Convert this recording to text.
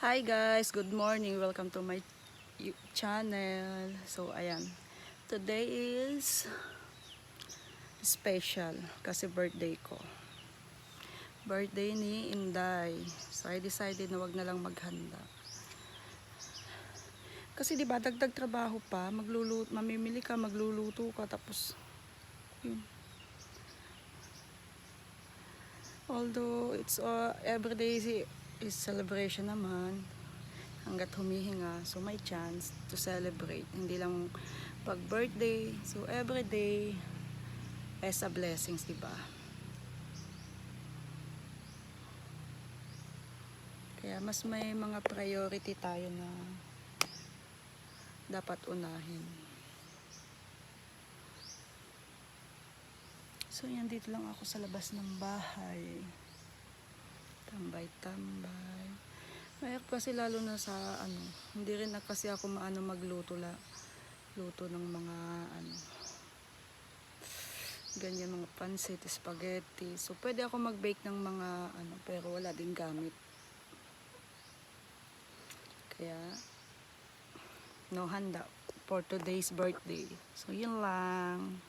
Hi guys, good morning. Welcome to my channel. So ayan, today is special kasi birthday ko. Birthday ni Inday. So I decided na wag na lang maghanda. Kasi 'di ba dagdag trabaho pa, mamimili ka, magluluto ka tapos yun. Although it's everyday is celebration naman. Hanggat humihinga, so may chance to celebrate, hindi lang pag birthday, so everyday as a blessings, diba? Kaya mas may mga priority tayo na dapat unahin. So yan, dito lang ako sa labas ng bahay, tambay-tambay. Mahirap kasi lalo na sa hindi rin na kasi ako magluto luto ng mga ganyan, mga pansit, spaghetti. So pwede ako mag-bake ng mga pero wala din gamit. Kaya no handa for today's birthday. So yun lang.